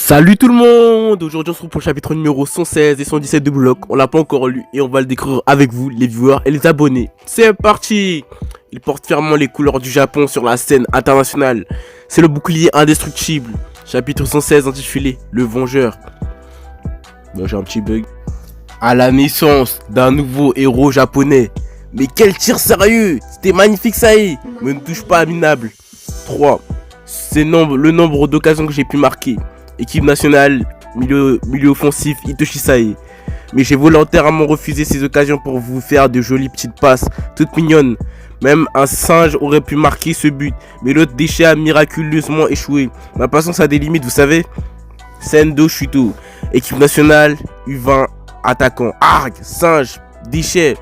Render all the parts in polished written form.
Salut tout le monde. Aujourd'hui on se retrouve pour le chapitre numéro 116 et 117 de Block. On l'a pas encore lu et on va le découvrir avec vous, les viewers et les abonnés. C'est parti. Il porte fièrement les couleurs du Japon sur la scène internationale. C'est le bouclier indestructible. Chapitre 116 intitulé Le Vengeur. Bon, j'ai un petit bug. À la naissance d'un nouveau héros japonais. Mais quel tir sérieux. C'était magnifique, ça y est. Mais ne touche pas à minable. 3. C'est le nombre d'occasions que j'ai pu marquer. Équipe nationale, milieu offensif, Hitoshi Sae. Mais j'ai volontairement refusé ces occasions pour vous faire de jolies petites passes, toutes mignonnes. Même un singe aurait pu marquer ce but, mais l'autre déchet a miraculeusement échoué. Ma patience a des limites, vous savez. Sendo Shuto, équipe nationale, U20, attaquant. Arg, singe, déchet.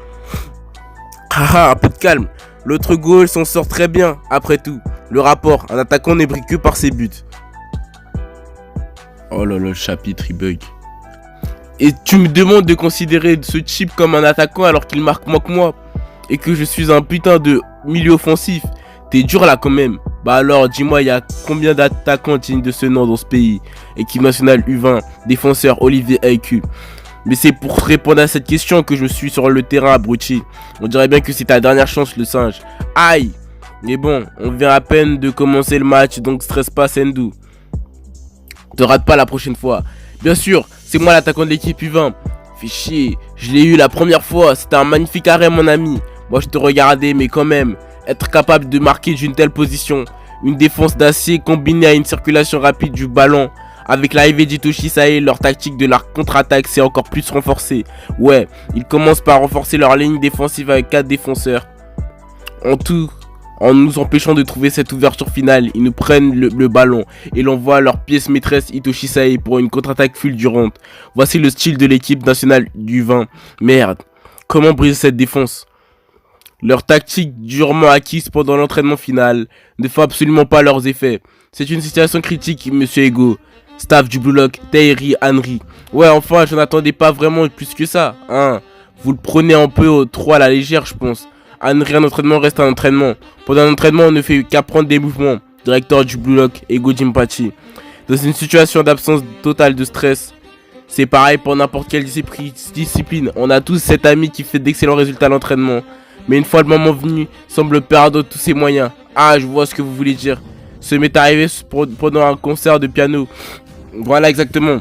Haha, un peu de calme. L'autre goal s'en sort très bien, après tout. Le rapport, un attaquant n'est brille que par ses buts. Oh là là, le chapitre il bug. Et tu me demandes de considérer ce type comme un attaquant alors qu'il marque moins que moi. Et que je suis un putain de milieu offensif. T'es dur là quand même. Bah alors dis-moi, il y a combien d'attaquants dignes de ce nom dans ce pays? Équipe nationale U20, défenseur Olivier Aiku. Mais c'est pour répondre à cette question que je suis sur le terrain, abruti. On dirait bien que c'est ta dernière chance, le singe. Aïe. Mais bon, on vient à peine de commencer le match, donc stresse pas, Sendou. Te rate pas la prochaine fois. Bien sûr, c'est moi l'attaquant de l'équipe U20. Fais chier, je l'ai eu la première fois. C'était un magnifique arrêt, mon ami. Moi je te regardais, mais quand même, être capable de marquer d'une telle position, une défense d'acier combinée à une circulation rapide du ballon, avec l'arrivée d'Hitoshi Sae, leur tactique de la contre-attaque s'est encore plus renforcée. Ouais, ils commencent par renforcer leur ligne défensive avec 4 défenseurs. En tout, en nous empêchant de trouver cette ouverture finale, ils nous prennent le ballon et l'envoient à leur pièce maîtresse Hitoshi Sae pour une contre-attaque fulgurante. Voici le style de l'équipe nationale du 20. Merde, comment briser cette défense? Leur tactique durement acquise pendant l'entraînement final ne fait absolument pas leurs effets. C'est une situation critique, monsieur Ego. Staff du Blue Lock, Tairi, Henry. Ouais, enfin, je n'attendais pas vraiment plus que ça, hein. Vous le prenez un peu trop à la légère, je pense. Henry, un entraînement reste un entraînement. Pendant un entraînement, on ne fait qu'apprendre des mouvements. Directeur du Blue Lock, Ego Jinpachi. Dans une situation d'absence totale de stress, c'est pareil pour n'importe quelle discipline. On a tous cet ami qui fait d'excellents résultats à l'entraînement. Mais une fois le moment venu, semble perdre tous ses moyens. Ah, je vois ce que vous voulez dire. Ce m'est arrivé pendant un concert de piano. Voilà exactement.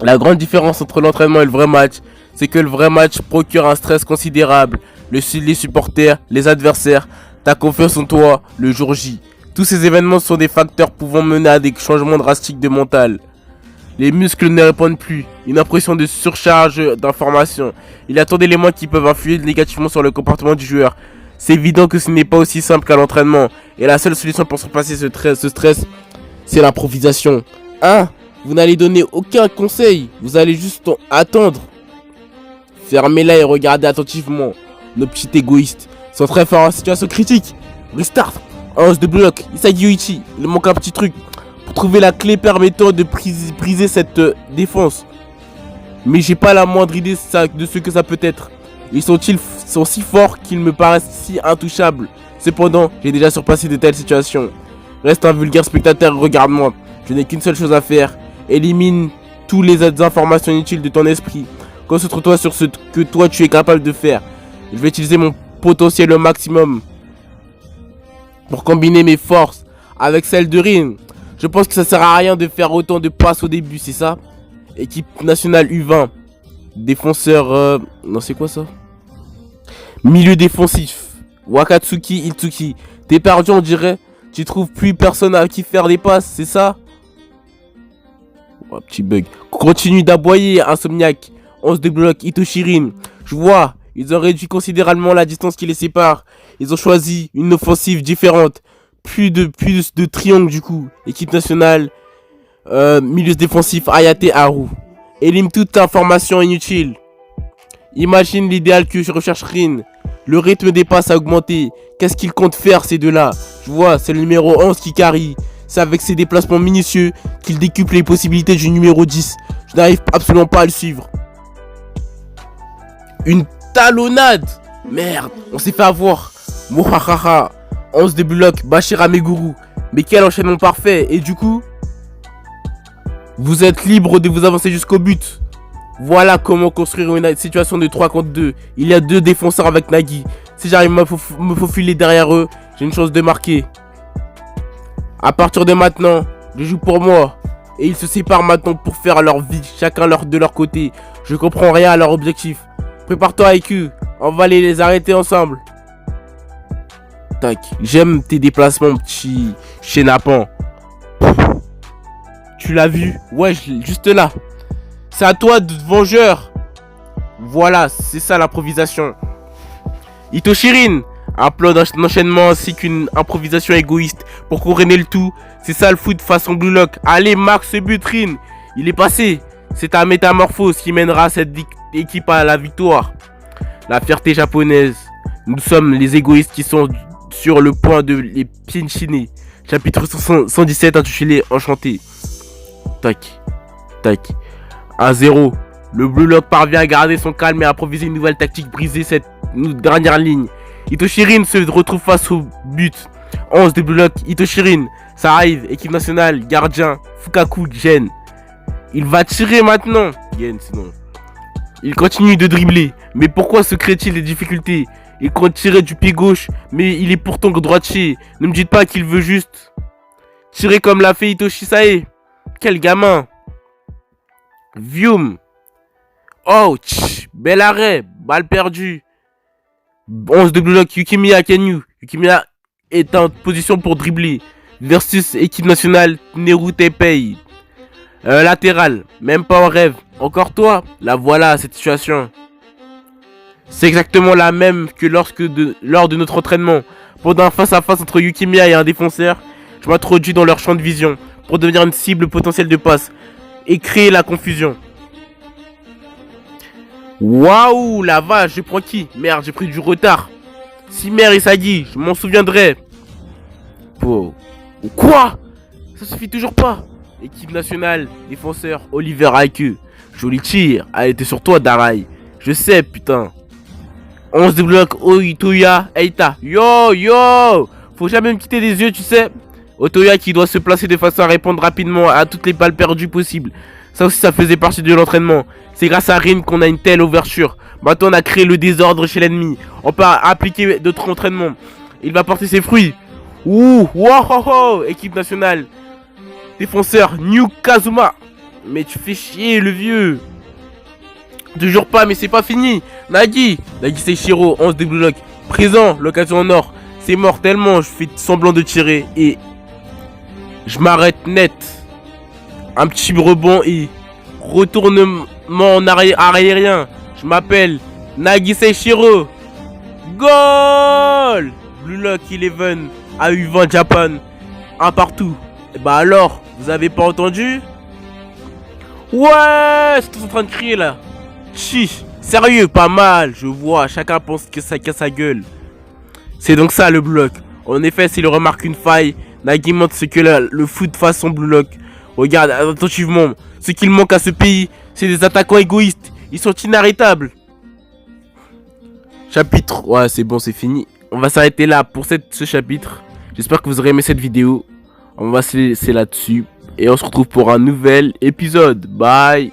La grande différence entre l'entraînement et le vrai match, c'est que le vrai match procure un stress considérable. Les supporters, les adversaires, ta confiance en toi, le jour J. Tous ces événements sont des facteurs pouvant mener à des changements drastiques de mental. Les muscles ne répondent plus, une impression de surcharge d'informations. Il y a tant d'éléments qui peuvent influer négativement sur le comportement du joueur. C'est évident que ce n'est pas aussi simple qu'à l'entraînement. Et la seule solution pour surpasser ce stress, c'est l'improvisation. Hein? Vous n'allez donner aucun conseil, vous allez juste attendre. Fermez-la et regardez attentivement. Nos petits égoïstes sont très forts en situation critique. Restart. 11 de bloc. Isagi Yoichi. Il manque un petit truc pour trouver la clé permettant de briser cette défense. Mais j'ai pas la moindre idée de ce que ça peut être. Ils sont si forts qu'ils me paraissent si intouchables. Cependant, j'ai déjà surpassé de telles situations. Reste un vulgaire spectateur et regarde-moi. Je n'ai qu'une seule chose à faire. Élimine toutes les informations inutiles de ton esprit. Concentre-toi sur ce que toi tu es capable de faire. Je vais utiliser mon potentiel au maximum pour combiner mes forces avec celles de Rin. Je pense que ça sert à rien de faire autant de passes au début, c'est ça? Équipe nationale U20. Défenseur... Non, c'est quoi ça? Milieu défensif. Wakatsuki Itsuki. T'es perdu, on dirait. Tu trouves plus personne à qui faire des passes, c'est ça? Oh, petit bug. Continue d'aboyer, Insomniac. 11 de bloc, Hitoshirin. Je vois, ils ont réduit considérablement la distance qui les sépare. Ils ont choisi une offensive différente. Plus de triangle du coup. Équipe nationale. Milieu défensif, Ayate Haru. Élimine toute information inutile. Imagine l'idéal que je recherche Rin. Le rythme des passes a augmenté. Qu'est-ce qu'ils comptent faire ces deux-là? Je vois, c'est le numéro 11 qui carry. C'est avec ses déplacements minutieux qu'il décuple les possibilités du numéro 10. Je n'arrive absolument pas à le suivre. Une talonnade. Merde, on s'est fait avoir. Mohahaha. 11 de bloc, Bashira Meguru. Mais quel enchaînement parfait. Et du coup, Vous êtes libre de vous avancer jusqu'au but. Voilà comment construire une situation de 3 contre 2. Il y a 2 défenseurs avec Nagui. Si j'arrive à me faufiler derrière eux, j'ai une chance de marquer. À partir de maintenant, je joue pour moi. Et ils se séparent maintenant pour faire leur vie, chacun de leur côté. Je comprends rien à leur objectif. Prépare-toi IQ, on va les arrêter ensemble. Tac, j'aime tes déplacements, petit chenapan. Tu l'as vu? Ouais, juste là. C'est à toi, vengeur. Voilà, c'est ça l'improvisation. Itoshirin, un plan d'enchaînement ainsi qu'une improvisation égoïste pour couronner le tout. C'est ça le foot façon Blue Lock. Allez, marque ce but, Rin. Il est passé. C'est ta métamorphose qui mènera cette équipe à la victoire. La fierté japonaise. Nous sommes les égoïstes qui sont sur le point de les piétiner. Chapitre 117 intitulé Enchanté. Tac. Tac. 1-0. Le Blue Lock parvient à garder son calme et à improviser une nouvelle tactique, briser cette dernière ligne. Itoshirin se retrouve face au but. 11 de Blue Lock. Itoshirin, ça arrive. Équipe nationale, gardien, Fukaku, Gen. Il va tirer maintenant. Gen, sinon. Il continue de dribbler. Mais pourquoi se crée-t-il des difficultés? Il compte tirer du pied gauche, mais il est pourtant droitier. Ne me dites pas qu'il veut juste tirer comme l'a fait Itoshi Sae. Quel gamin. Vium. Oh, bel arrêt. Balle perdue. 11 de Blue Lock. Yukimiya Kenyu. Yukimiya est en position pour dribbler. Versus équipe nationale Neru Teipei. Latéral. Même pas en rêve. Encore toi. La voilà, cette situation. C'est exactement la même que lors de notre entraînement. Pendant un face-à-face entre Yukimiya et un défenseur, je m'introduis dans leur champ de vision pour devenir une cible potentielle de passe et créer la confusion. Waouh, la vache, je prends qui? Merde, j'ai pris du retard. Simer Isagi, je m'en souviendrai. Oh. Quoi? Ça suffit toujours pas. Équipe nationale, défenseur, Oliver IQ. Joli tir, elle était sur toi, Darai. Je sais, putain. 11 de bloc, Otoya, Eita. Yo, yo. Faut jamais me quitter des yeux, tu sais. Otoya qui doit se placer de façon à répondre rapidement à toutes les balles perdues possibles. Ça aussi, ça faisait partie de l'entraînement. C'est grâce à Rin qu'on a une telle ouverture. Maintenant, on a créé le désordre chez l'ennemi. On peut appliquer d'autres entraînements. Il va porter ses fruits. Ouh, wow, équipe nationale. Défenseur, New Kazuma. Mais tu fais chier, le vieux. Toujours pas, mais c'est pas fini. Nagui Seishiro, 11 de Blue Lock. Présent, l'occasion en or. C'est mort tellement, je fais semblant de tirer. Et je m'arrête net. Un petit rebond et retournement en aérien. Je m'appelle Nagui Seishiro. Goal! Blue Lock 11 à U20 Japan. Un partout. Et bah alors, vous avez pas entendu? Ouais, c'est tous en train de crier là. Chiche, sérieux, pas mal, je vois, chacun pense que ça casse sa gueule. C'est donc ça le Blue Lock. En effet, s'il remarque une faille, Nagui montre ce que le foot façon Blue Lock. Regarde attentivement, ce qu'il manque à ce pays, c'est des attaquants égoïstes. Ils sont inarrêtables. Chapitre, ouais c'est bon, c'est fini. On va s'arrêter là pour ce chapitre. J'espère que vous aurez aimé cette vidéo. On va se laisser là-dessus. Et on se retrouve pour un nouvel épisode. Bye.